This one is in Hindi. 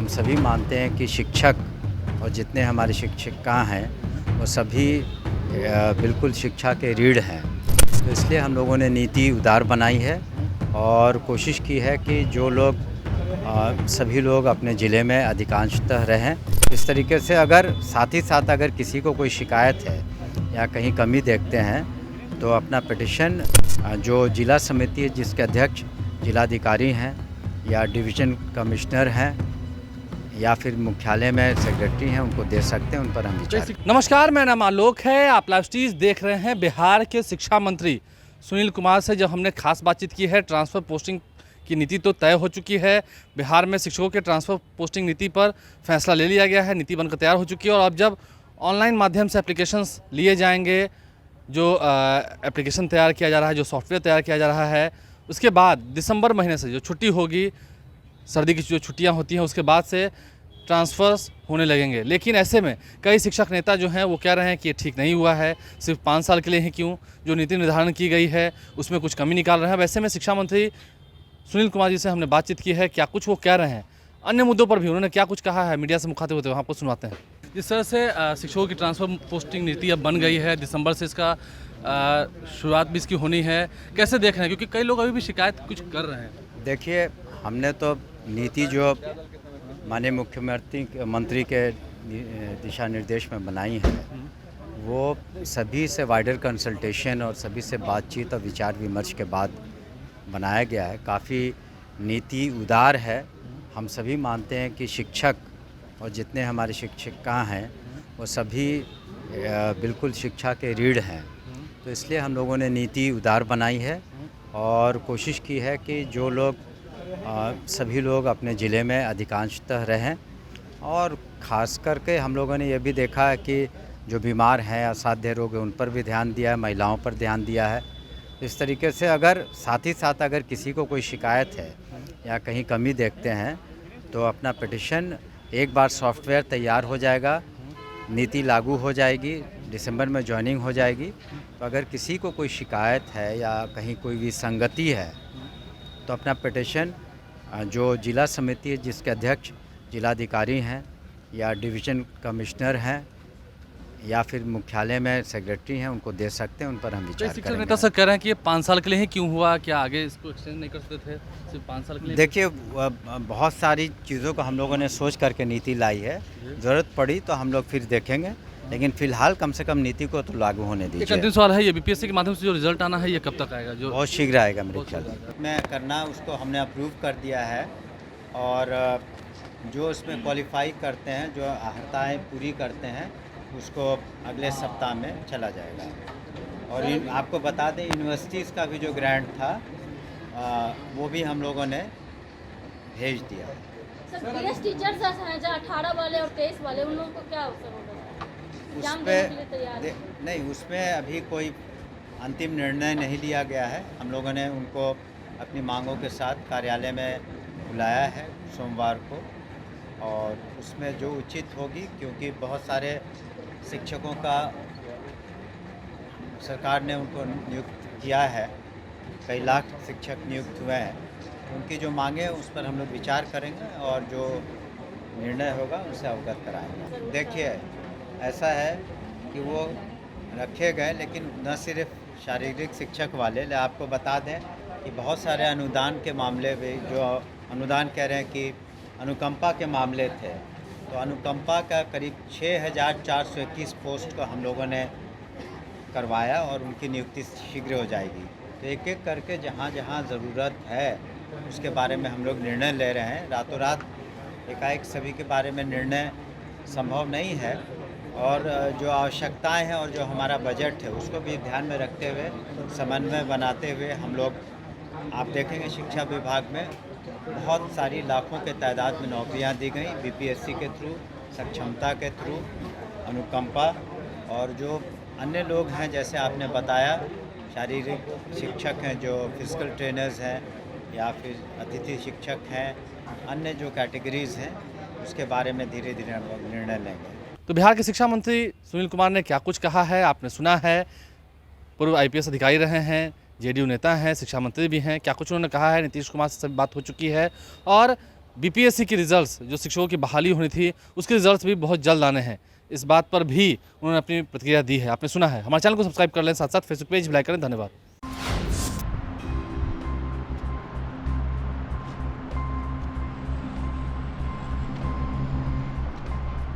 हम सभी मानते हैं कि शिक्षक और जितने हमारे शिक्षिका हैं वो सभी बिल्कुल शिक्षा के रीढ़ हैं। तो इसलिए हम लोगों ने नीति उदार बनाई है और कोशिश की है कि जो लोग सभी लोग अपने ज़िले में अधिकांशतः रहें। इस तरीके से अगर साथ ही साथ अगर किसी को कोई शिकायत है या कहीं कमी देखते हैं तो अपना पिटिशन जो जिला समिति है जिसके अध्यक्ष जिलाधिकारी हैं या डिवीज़न कमिश्नर हैं या फिर मुख्यालय में सेक्रेटरी हैं उनको दे सकते हैं, उन पर हम विचार। नमस्कार, मेरा नाम आलोक है। आप लाइव स्टीज देख रहे हैं। बिहार के शिक्षा मंत्री सुनील कुमार से जब हमने खास बातचीत की है, ट्रांसफ़र पोस्टिंग की नीति तो तय हो चुकी है। बिहार में शिक्षकों के ट्रांसफ़र पोस्टिंग नीति पर फैसला ले लिया गया है, नीति बनकर तैयार हो चुकी है। और अब जब ऑनलाइन माध्यम से एप्लीकेशंस लिए जाएंगे, जो एप्लीकेशन तैयार किया जा रहा है, जो सॉफ्टवेयर तैयार किया जा रहा है, उसके बाद दिसंबर महीने से जो छुट्टी होगी, सर्दी की जो छुट्टियां होती हैं, उसके बाद से ट्रांसफ़र्स होने लगेंगे। लेकिन ऐसे में कई शिक्षक नेता जो हैं वो कह रहे हैं कि ये ठीक नहीं हुआ है, सिर्फ 5 साल के लिए ही क्यों, जो नीति निर्धारण की गई है उसमें कुछ कमी निकाल रहे हैं। वैसे में शिक्षा मंत्री सुनील कुमार जी से हमने बातचीत की है, क्या कुछ वो कह रहे हैं, अन्य मुद्दों पर भी उन्होंने क्या कुछ कहा है, मीडिया से मुखातिब होते हुए आपको सुनवाते हैं। जिस तरह से शिक्षकों की ट्रांसफ़र पोस्टिंग नीति अब बन गई है, दिसंबर से इसका शुरुआत भी इसकी होनी है, कैसे देख रहे हैं, क्योंकि कई लोग अभी भी शिकायत कुछ कर रहे हैं। देखिए, हमने तो नीति जो माननीय मुख्यमंत्री के दिशा निर्देश में बनाई है वो सभी से वाइडर कंसल्टेशन और सभी से बातचीत और विचार विमर्श के बाद बनाया गया है। काफ़ी नीति उदार है। हम सभी मानते हैं कि शिक्षक और जितने हमारे शिक्षिका हैं वो सभी बिल्कुल शिक्षा के रीढ़ हैं। तो इसलिए हम लोगों ने नीति उदार बनाई है और कोशिश की है कि जो लोग सभी लोग अपने ज़िले में अधिकांशतः रहें। और ख़ास करके हम लोगों ने ये भी देखा है कि जो बीमार हैं, असाध्य रोग है, उन पर भी ध्यान दिया है, महिलाओं पर ध्यान दिया है। इस तरीके से अगर साथ ही साथ अगर किसी को कोई शिकायत है या कहीं कमी देखते हैं तो अपना पिटिशन, एक बार सॉफ्टवेयर तैयार हो जाएगा, नीति लागू हो जाएगी, दिसंबर में ज्वाइनिंग हो जाएगी। तो अगर किसी को कोई शिकायत है या कहीं कोई विसंगति है तो अपना पिटिशन जो जिला समिति है जिसके अध्यक्ष जिलाधिकारी हैं या डिवीज़न कमिश्नर हैं या फिर मुख्यालय में सेक्रेटरी हैं उनको दे सकते हैं, उन पर हम विचार शिक्षक करेंगे। नेता सर कह रहे हैं कि ये 5 साल के लिए ही क्यों हुआ, क्या आगे इसको एक्सटेंड नहीं कर सकते थे, सिर्फ 5 साल के लिए? देखिए, बहुत सारी चीज़ों को हम लोगों ने सोच करके नीति लाई है। ज़रूरत पड़ी तो हम लोग फिर देखेंगे, लेकिन फ़िलहाल कम से कम नीति को तो लागू होने एक दीजिए। अंतिम सवाल है, ये बीपीएससी के माध्यम से जो रिजल्ट आना है ये कब तक आएगा? जो बहुत शीघ्र आएगा मेरे बहुत ख्याल शीघ्र से। में करना उसको हमने अप्रूव कर दिया है और जो उसमें क्वालिफाई करते हैं, जो अर्हताएँ पूरी करते हैं, उसको अगले सप्ताह में चला जाएगा। और आपको बता दें, यूनिवर्सिटीज़ का भी जो ग्रांट था वो भी हम लोगों ने भेज दिया। सर, बीएस टीचर्स हैं जो 18 वाले और 23 वाले, उन लोगों को क्या अवसर होगा? एग्जाम देने के लिए तैयार हैं? नहीं, उसमें अभी कोई अंतिम निर्णय नहीं लिया गया है। हम लोगों ने उनको अपनी मांगों के साथ कार्यालय में बुलाया है सोमवार को, और उसमें जो उचित होगी, क्योंकि बहुत सारे शिक्षकों का सरकार ने उनको नियुक्त किया है, कई लाख शिक्षक नियुक्त हुए हैं, उनकी जो मांगे हैं उस पर हम लोग विचार करेंगे और जो निर्णय होगा उससे अवगत कराएंगे। देखिए, ऐसा है कि वो रखे गए, लेकिन न सिर्फ शारीरिक शिक्षक वाले, आपको बता दें कि बहुत सारे अनुदान के मामले भी, जो अनुदान कह रहे हैं कि अनुकंपा के मामले थे, तो अनुकंपा का करीब 6421 पोस्ट को हम लोगों ने करवाया और उनकी नियुक्ति शीघ्र हो जाएगी। तो एक एक करके जहाँ जहाँ ज़रूरत है उसके बारे में हम लोग निर्णय ले रहे हैं। रातों रात एकाएक सभी के बारे में निर्णय संभव नहीं है, और जो आवश्यकताएं हैं और जो हमारा बजट है उसको भी ध्यान में रखते हुए, समन्वय बनाते हुए हम लोग, आप देखेंगे शिक्षा विभाग में बहुत सारी लाखों के तादाद में नौकरियां दी गई, बीपीएससी के थ्रू, सक्षमता के थ्रू, अनुकंपा, और जो अन्य लोग हैं जैसे आपने बताया, शारीरिक शिक्षक हैं, जो फिजिकल ट्रेनर्स हैं, या फिर अतिथि शिक्षक हैं, अन्य जो कैटेगरीज़ हैं उसके बारे में धीरे धीरे हम लोग निर्णय लेंगे। तो बिहार के शिक्षा मंत्री सुनील कुमार ने क्या कुछ कहा है आपने सुना है। पूर्व आईपीएस अधिकारी रहे हैं, जेडीयू नेता हैं, शिक्षा मंत्री भी हैं। क्या कुछ उन्होंने कहा है, नीतीश कुमार से सभी बात हो चुकी है। और बीपीएससी की रिजल्ट्स जो शिक्षकों की बहाली होनी थी उसके रिजल्ट्स भी बहुत जल्द आने हैं। इस बात पर भी उन्होंने अपनी प्रतिक्रिया दी है। आपने सुना है। हमारे चैनल को सब्सक्राइब कर लें, साथ साथ फेसबुक पेज भी लाइक करें। धन्यवाद।